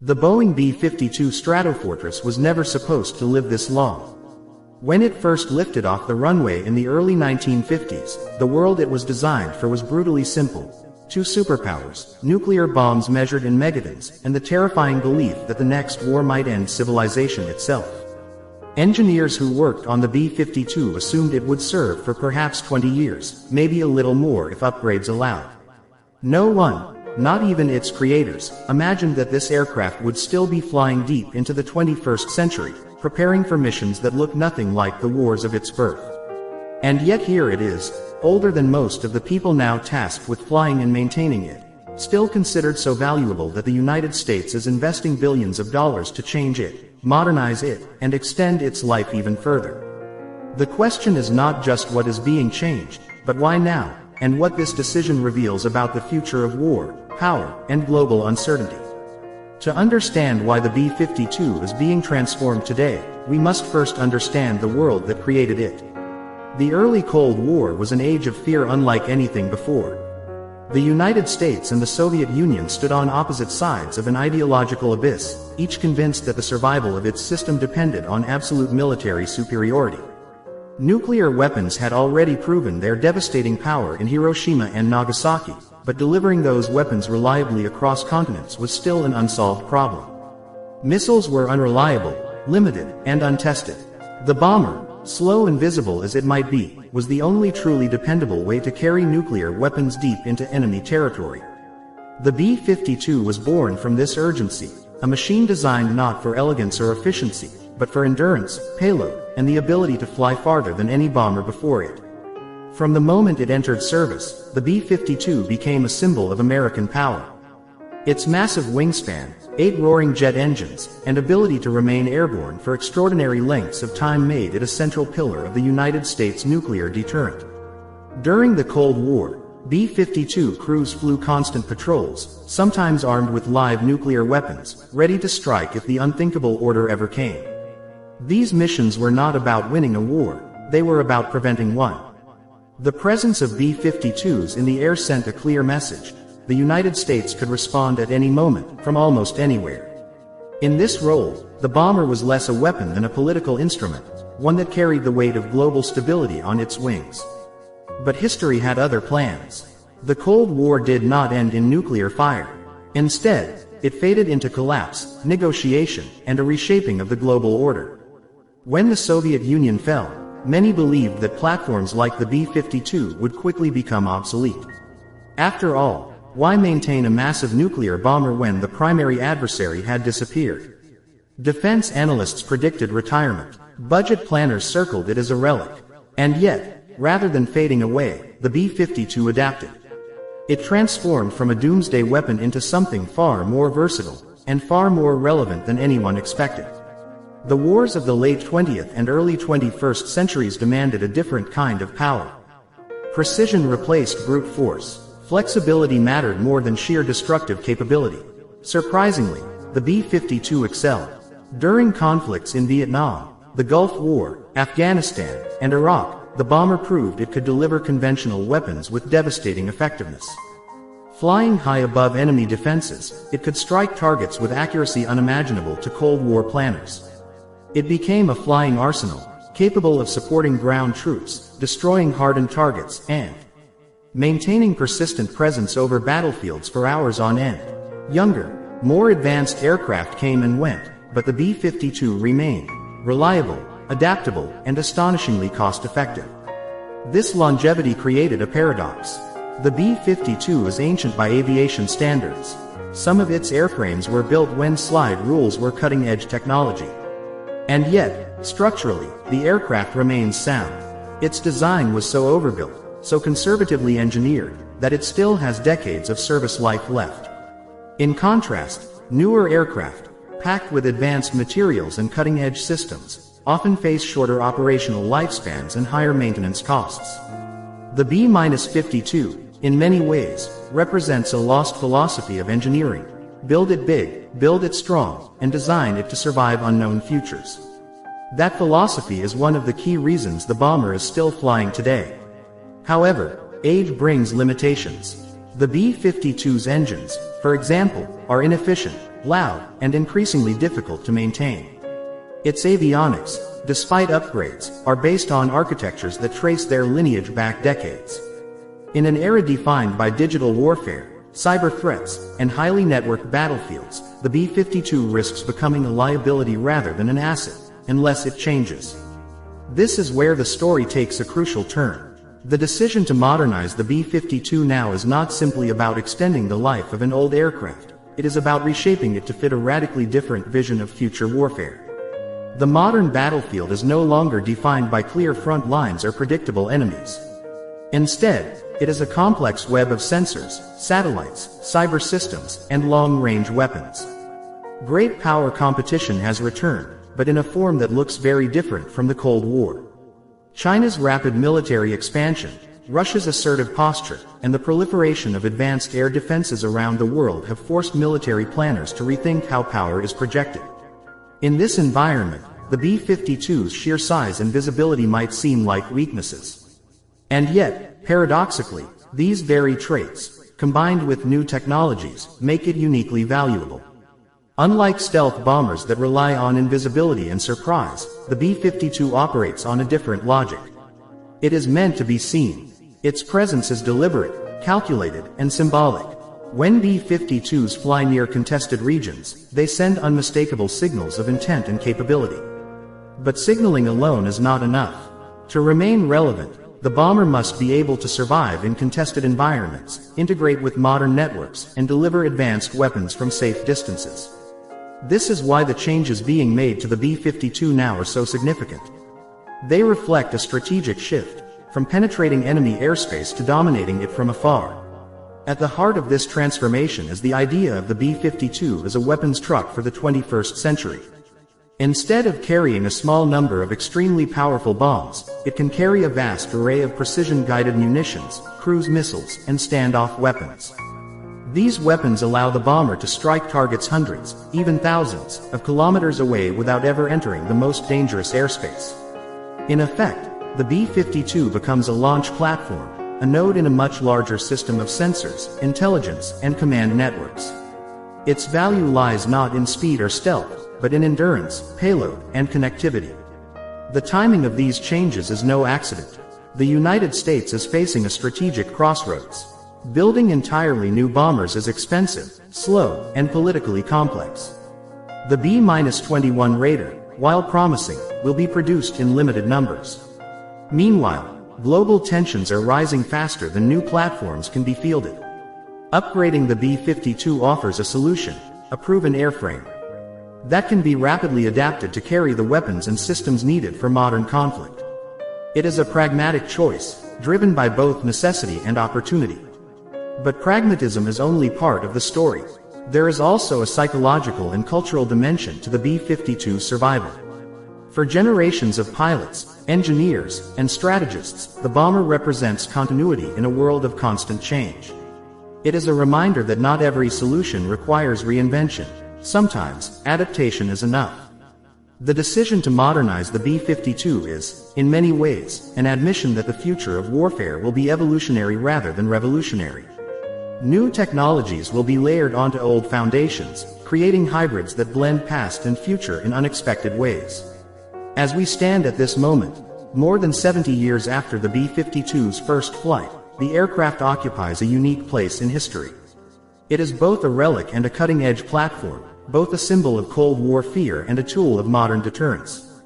The Boeing B-52 Stratofortress was never supposed to live this long. When it first lifted off the runway in the early 1950s, the world it was designed for was brutally simple. Two superpowers, nuclear bombs measured in megatons, and the terrifying belief that the next war might end civilization itself. Engineers who worked on the B-52 assumed it would serve for perhaps 20 years, maybe a little more if upgrades allowed. No one, not even its creators, imagined that this aircraft would still be flying deep into the 21st century, preparing for missions that look nothing like the wars of its birth. And yet here it is, older than most of the people now tasked with flying and maintaining it, still considered so valuable that the United States is investing billions of dollars to change it, modernize it, and extend its life even further. The question is not just what is being changed, but why now, and what this decision reveals about the future of war, power, and global uncertainty. To understand why the B-52 is being transformed today, we must first understand the world that created it. The early Cold War was an age of fear unlike anything before. The United States and the Soviet Union stood on opposite sides of an ideological abyss, each convinced that the survival of its system depended on absolute military superiority. Nuclear weapons had already proven their devastating power in Hiroshima and Nagasaki, but delivering those weapons reliably across continents was still an unsolved problem. Missiles were unreliable, limited, and untested. The bomber, slow and visible as it might be, was the only truly dependable way to carry nuclear weapons deep into enemy territory. The B-52 was born from this urgency, a machine designed not for elegance or efficiency, but for endurance, payload, and the ability to fly farther than any bomber before it. From the moment it entered service, the B-52 became a symbol of American power. Its massive wingspan, 8 roaring jet engines, and ability to remain airborne for extraordinary lengths of time made it a central pillar of the United States nuclear deterrent. During the Cold War, B-52 crews flew constant patrols, sometimes armed with live nuclear weapons, ready to strike if the unthinkable order ever came. These missions were not about winning a war, they were about preventing one. The presence of B-52s in the air sent a clear message: the United States could respond at any moment, from almost anywhere. In this role, the bomber was less a weapon than a political instrument, one that carried the weight of global stability on its wings. But history had other plans. The Cold War did not end in nuclear fire. Instead, it faded into collapse, negotiation, and a reshaping of the global order. When the Soviet Union fell, many believed that platforms like the B-52 would quickly become obsolete. After all, why maintain a massive nuclear bomber when the primary adversary had disappeared? Defense analysts predicted retirement. Budget planners circled it as a relic. And yet, rather than fading away, the B-52 adapted. It transformed from a doomsday weapon into something far more versatile, and far more relevant than anyone expected. The wars of the late 20th and early 21st centuries demanded a different kind of power. Precision replaced brute force. Flexibility mattered more than sheer destructive capability. Surprisingly, the B-52 excelled. During conflicts in Vietnam, the Gulf War, Afghanistan, and Iraq, the bomber proved it could deliver conventional weapons with devastating effectiveness. Flying high above enemy defenses, it could strike targets with accuracy unimaginable to Cold War planners. It became a flying arsenal, capable of supporting ground troops, destroying hardened targets, and maintaining persistent presence over battlefields for hours on end. Younger, more advanced aircraft came and went, but the B-52 remained reliable, adaptable, and astonishingly cost-effective. This longevity created a paradox. The B-52 is ancient by aviation standards. Some of its airframes were built when slide rules were cutting-edge technology. And yet, structurally, the aircraft remains sound. Its design was so overbuilt, so conservatively engineered, that it still has decades of service life left. In contrast, newer aircraft, packed with advanced materials and cutting-edge systems, often face shorter operational lifespans and higher maintenance costs. The B-52, in many ways, represents a lost philosophy of engineering. Build it big, build it strong, and design it to survive unknown futures. That philosophy is one of the key reasons the bomber is still flying today. However, age brings limitations. The B-52's engines, for example, are inefficient, loud, and increasingly difficult to maintain. Its avionics, despite upgrades, are based on architectures that trace their lineage back decades. In an era defined by digital warfare, cyber threats, and highly networked battlefields, the B-52 risks becoming a liability rather than an asset, unless it changes. This is where the story takes a crucial turn. The decision to modernize the B-52 now is not simply about extending the life of an old aircraft, it is about reshaping it to fit a radically different vision of future warfare. The modern battlefield is no longer defined by clear front lines or predictable enemies. Instead, it is a complex web of sensors, satellites, cyber systems, and long-range weapons. Great power competition has returned, but in a form that looks very different from the Cold War. China's rapid military expansion, Russia's assertive posture, and the proliferation of advanced air defenses around the world have forced military planners to rethink how power is projected. In this environment, the B-52's sheer size and visibility might seem like weaknesses. And yet, paradoxically, these very traits, combined with new technologies, make it uniquely valuable. Unlike stealth bombers that rely on invisibility and surprise, the B-52 operates on a different logic. It is meant to be seen. Its presence is deliberate, calculated, and symbolic. When B-52s fly near contested regions, they send unmistakable signals of intent and capability. But signaling alone is not enough. To remain relevant, the bomber must be able to survive in contested environments, integrate with modern networks, and deliver advanced weapons from safe distances. This is why the changes being made to the B-52 now are so significant. They reflect a strategic shift, from penetrating enemy airspace to dominating it from afar. At the heart of this transformation is the idea of the B-52 as a weapons truck for the 21st century. Instead of carrying a small number of extremely powerful bombs, it can carry a vast array of precision-guided munitions, cruise missiles, and standoff weapons. These weapons allow the bomber to strike targets hundreds, even thousands, of kilometers away without ever entering the most dangerous airspace. In effect, the B-52 becomes a launch platform, a node in a much larger system of sensors, intelligence, and command networks. Its value lies not in speed or stealth, but in endurance, payload, and connectivity. The timing of these changes is no accident. The United States is facing a strategic crossroads. Building entirely new bombers is expensive, slow, and politically complex. The B-21 Raider, while promising, will be produced in limited numbers. Meanwhile, global tensions are rising faster than new platforms can be fielded. Upgrading the B-52 offers a solution, a proven airframe that can be rapidly adapted to carry the weapons and systems needed for modern conflict. It is a pragmatic choice, driven by both necessity and opportunity. But pragmatism is only part of the story. There is also a psychological and cultural dimension to the B-52's survival. For generations of pilots, engineers, and strategists, the bomber represents continuity in a world of constant change. It is a reminder that not every solution requires reinvention. Sometimes, adaptation is enough. The decision to modernize the B-52 is, in many ways, an admission that the future of warfare will be evolutionary rather than revolutionary. New technologies will be layered onto old foundations, creating hybrids that blend past and future in unexpected ways. As we stand at this moment, more than 70 years after the B-52's first flight, the aircraft occupies a unique place in history. It is both a relic and a cutting-edge platform, both a symbol of Cold War fear and a tool of modern deterrence.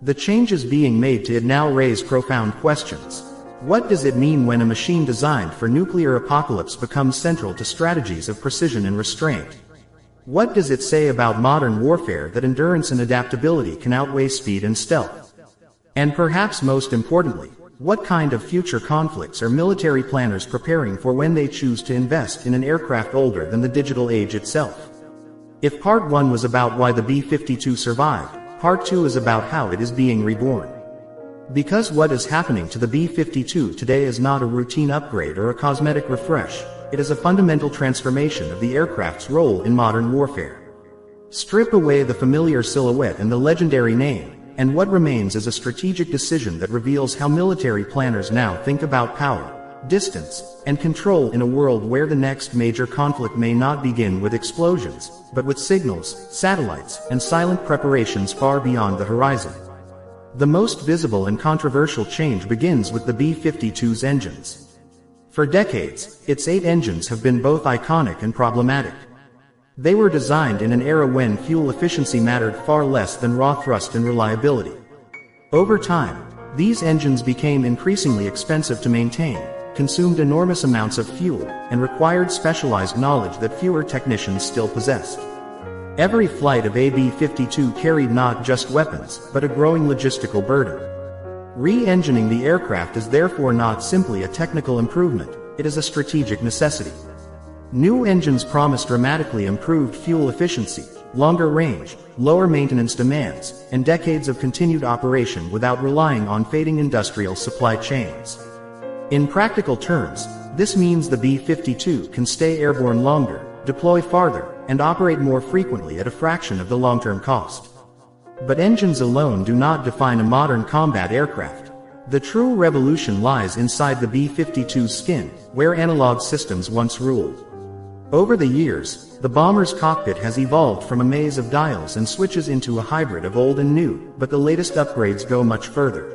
The changes being made to it now raise profound questions. What does it mean when a machine designed for nuclear apocalypse becomes central to strategies of precision and restraint? What does it say about modern warfare that endurance and adaptability can outweigh speed and stealth? And perhaps most importantly, what kind of future conflicts are military planners preparing for when they choose to invest in an aircraft older than the digital age itself? If Part 1 was about why the B-52 survived, Part 2 is about how it is being reborn. Because what is happening to the B-52 today is not a routine upgrade or a cosmetic refresh, it is a fundamental transformation of the aircraft's role in modern warfare. Strip away the familiar silhouette and the legendary name, and what remains is a strategic decision that reveals how military planners now think about power, distance, and control in a world where the next major conflict may not begin with explosions, but with signals, satellites, and silent preparations far beyond the horizon. The most visible and controversial change begins with the B-52's engines. For decades, its 8 engines have been both iconic and problematic. They were designed in an era when fuel efficiency mattered far less than raw thrust and reliability. Over time, these engines became increasingly expensive to maintain, consumed enormous amounts of fuel, and required specialized knowledge that fewer technicians still possessed. Every flight of a B-52 carried not just weapons, but a growing logistical burden. Re-engineering the aircraft is therefore not simply a technical improvement, it is a strategic necessity. New engines promise dramatically improved fuel efficiency, longer range, lower maintenance demands, and decades of continued operation without relying on fading industrial supply chains. In practical terms, this means the B-52 can stay airborne longer, deploy farther, and operate more frequently at a fraction of the long-term cost. But engines alone do not define a modern combat aircraft. The true revolution lies inside the B-52's skin, where analog systems once ruled. Over the years, the bomber's cockpit has evolved from a maze of dials and switches into a hybrid of old and new, but the latest upgrades go much further.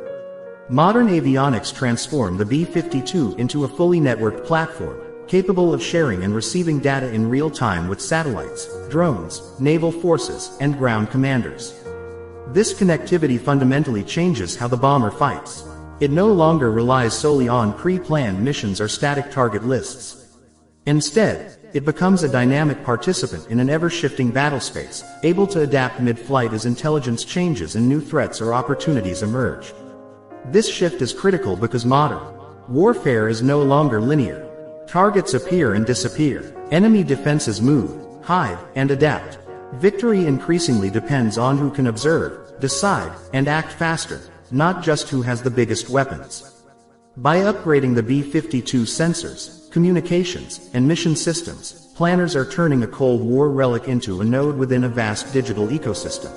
Modern avionics transform the B-52 into a fully networked platform, capable of sharing and receiving data in real time with satellites, drones, naval forces, and ground commanders. This connectivity fundamentally changes how the bomber fights. It no longer relies solely on pre-planned missions or static target lists. Instead, it becomes a dynamic participant in an ever-shifting battlespace, able to adapt mid-flight as intelligence changes and new threats or opportunities emerge. This shift is critical because modern warfare is no longer linear. Targets appear and disappear. Enemy defenses move, hide, and adapt. Victory increasingly depends on who can observe, decide, and act faster, not just who has the biggest weapons. By upgrading the B-52's sensors, communications, and mission systems, planners are turning a Cold War relic into a node within a vast digital ecosystem.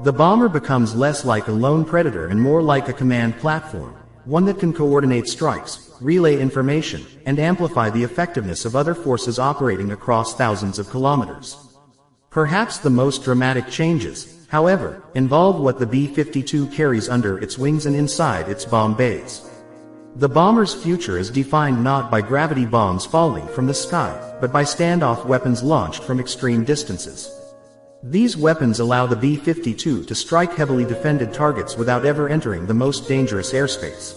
The bomber becomes less like a lone predator and more like a command platform, one that can coordinate strikes, relay information, and amplify the effectiveness of other forces operating across thousands of kilometers. Perhaps the most dramatic changes, however, involve what the B-52 carries under its wings and inside its bomb bays. The bomber's future is defined not by gravity bombs falling from the sky, but by standoff weapons launched from extreme distances. These weapons allow the B-52 to strike heavily defended targets without ever entering the most dangerous airspace.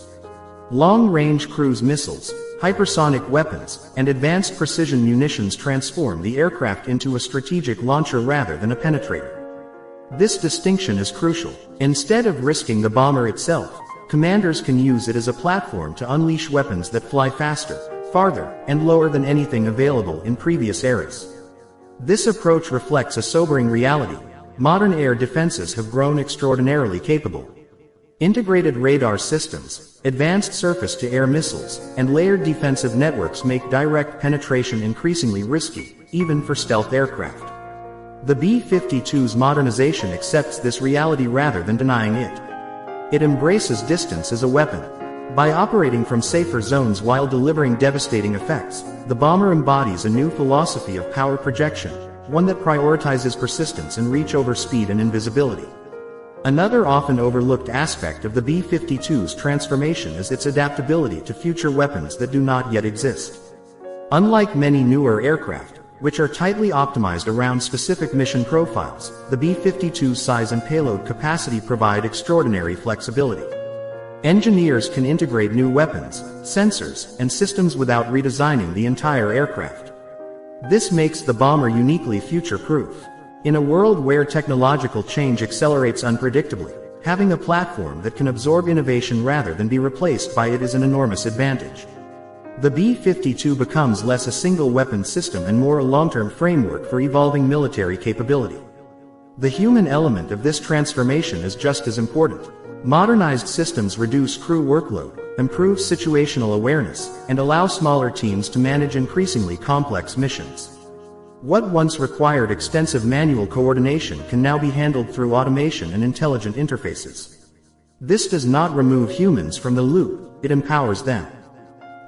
Long-range cruise missiles, hypersonic weapons, and advanced precision munitions transform the aircraft into a strategic launcher rather than a penetrator. This distinction is crucial. Instead of risking the bomber itself, commanders can use it as a platform to unleash weapons that fly faster, farther, and lower than anything available in previous eras. This approach reflects a sobering reality. Modern air defenses have grown extraordinarily capable. Integrated radar systems, advanced surface-to-air missiles, and layered defensive networks make direct penetration increasingly risky, even for stealth aircraft. The B-52's modernization accepts this reality rather than denying it. It embraces distance as a weapon. By operating from safer zones while delivering devastating effects, the bomber embodies a new philosophy of power projection, one that prioritizes persistence and reach over speed and invisibility. Another often overlooked aspect of the B-52's transformation is its adaptability to future weapons that do not yet exist. Unlike many newer aircraft, which are tightly optimized around specific mission profiles, the B-52's size and payload capacity provide extraordinary flexibility. Engineers can integrate new weapons, sensors, and systems without redesigning the entire aircraft. This makes the bomber uniquely future-proof. In a world where technological change accelerates unpredictably, having a platform that can absorb innovation rather than be replaced by it is an enormous advantage. The B-52 becomes less a single weapon system and more a long-term framework for evolving military capability. The human element of this transformation is just as important. Modernized systems reduce crew workload, improve situational awareness, and allow smaller teams to manage increasingly complex missions. What once required extensive manual coordination can now be handled through automation and intelligent interfaces. This does not remove humans from the loop, it empowers them.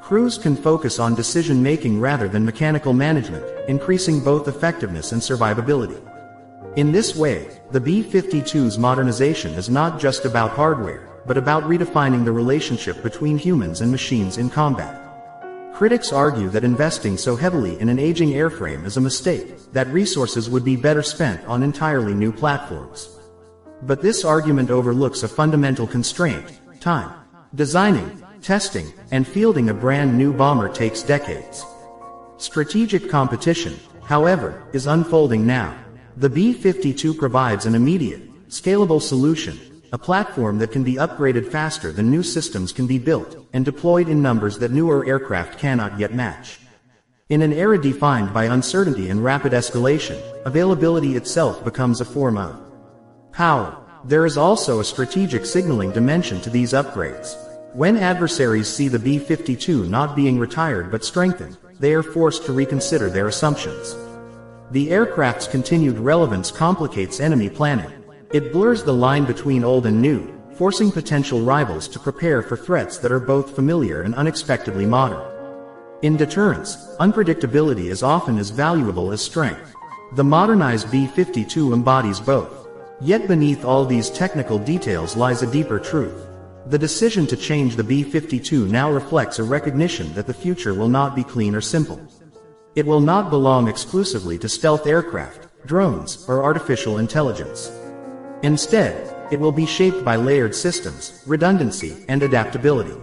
Crews can focus on decision-making rather than mechanical management, increasing both effectiveness and survivability. In this way, the B-52's modernization is not just about hardware, but about redefining the relationship between humans and machines in combat. Critics argue that investing so heavily in an aging airframe is a mistake, that resources would be better spent on entirely new platforms. But this argument overlooks a fundamental constraint: time. Designing, testing, and fielding a brand new bomber takes decades. Strategic competition, however, is unfolding now. The B-52 provides an immediate, scalable solution, a platform that can be upgraded faster than new systems can be built, and deployed in numbers that newer aircraft cannot yet match. In an era defined by uncertainty and rapid escalation, availability itself becomes a form of power. There is also a strategic signaling dimension to these upgrades. When adversaries see the B-52 not being retired but strengthened, they are forced to reconsider their assumptions. The aircraft's continued relevance complicates enemy planning. It blurs the line between old and new, forcing potential rivals to prepare for threats that are both familiar and unexpectedly modern. In deterrence, unpredictability is often as valuable as strength. The modernized B-52 embodies both. Yet beneath all these technical details lies a deeper truth. The decision to change the B-52 now reflects a recognition that the future will not be clean or simple. It will not belong exclusively to stealth aircraft, drones, or artificial intelligence. Instead, it will be shaped by layered systems, redundancy, and adaptability.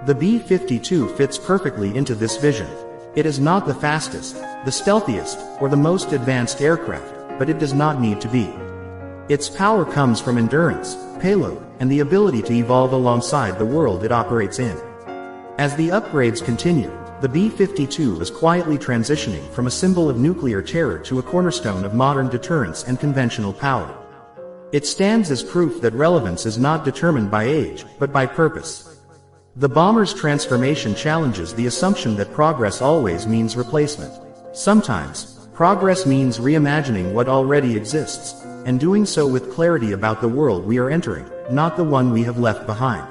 The B-52 fits perfectly into this vision. It is not the fastest, the stealthiest, or the most advanced aircraft, but it does not need to be. Its power comes from endurance, payload, and the ability to evolve alongside the world it operates in. As the upgrades continue, the B-52 is quietly transitioning from a symbol of nuclear terror to a cornerstone of modern deterrence and conventional power. It stands as proof that relevance is not determined by age, but by purpose. The bomber's transformation challenges the assumption that progress always means replacement. Sometimes, progress means reimagining what already exists, and doing so with clarity about the world we are entering, not the one we have left behind.